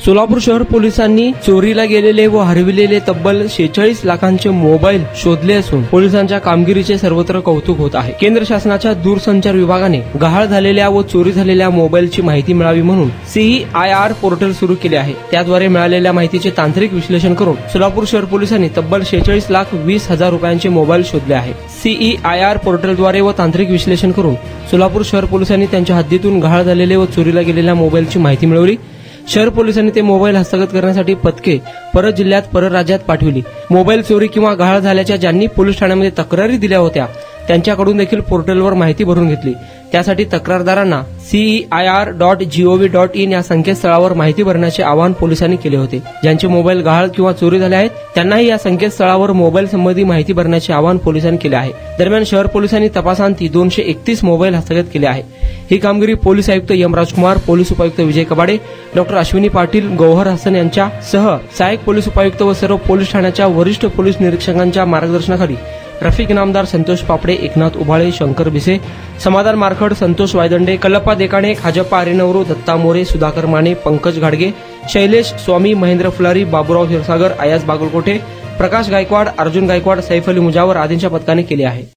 सोलापूर शहर पोलिसांनी चोरीला गेलेले व हरविलेले तब्बल 46 लाखांचे मोबाईल शोधले असून पोलिसांच्या कामगिरीचे सर्वत्र कौतुक होत आहे। केंद्र शासनाच्या दूरसंचार विभागाने गहाळ झालेल्या व चोरी झालेल्या मोबाईलची माहिती मिळावी म्हणून CEIR पोर्टल सुरू केले आहे। त्याद्वारे मिळालेल्या माहितीचे तांत्रिक विश्लेषण करून सोलापूर शहर पोलिसांनी तब्बल 46,20,000 रुपयांचे मोबाईल शोधले आहे। CEIR पोर्टलद्वारे व तांत्रिक विश्लेषण करून सोलापूर शहर पोलिसांनी त्यांच्या हद्दीतून गहाळ झालेले व चोरीला गेलेल्या मोबाईलची माहिती मिळवली। शहर पोलिसांनी ते मोबाईल हस्तगत करण्यासाठी पथके परत जिल्ह्यात परराज्यात पाठविली। मोबाईल चोरी किंवा गहाळ झाल्याच्या ज्यांनी पोलीस ठाण्यामध्ये तक्रारी दिल्या होत्या त्यांच्याकडून देखील पोर्टलवर माहिती भरून घेतली। त्यासाठी तक्रारदारांना CEIR.gov.in या संकेतस्थळावर माहिती भरण्याचे आवाहन पोलिसांनी केले होते। ज्यांचे मोबाईल गहाळ किंवा चोरी झाले आहेत त्यांनाही या संकेतस्थळावर मोबाईल संबंधी माहिती भरण्याचे आवाहन पोलिसांनी केले आहे। दरम्यान शहर पोलिसांनी तपासांती 231 मोबाईल हस्तगत केले आहे। ही कामगिरी पोलीस आयुक्त एम राजकुमार, पोलीस उपायुक्त विजय कबाडे, डॉ अश्विनी पाटील, गौहर हसन यांच्यासह सहाय्यक पोलीस उपायुक्त व सर्व पोलीस ठाण्याच्या वरिष्ठ पोलीस निरीक्षकांच्या मार्गदर्शनाखाली रफिक इनामदार, संतोष पापडे, एकनाथ उभाळे, शंकर भिसे, समाधान मारखड, संतोष वायदंडे, कल्लप्पा देकाणे, खाजप्पा आरेनवरू, दत्ता मोरे, सुधाकर माने, पंकज घाडगे, शैलेश स्वामी, महेंद्र फुलारी, बाबूराव क्षीरसागर, अयाज बागलकोटे, प्रकाश गायकवाड, अर्जुन गायकवाड, सैफ अली मुजावर आदींच्या पथकाने केले आहे।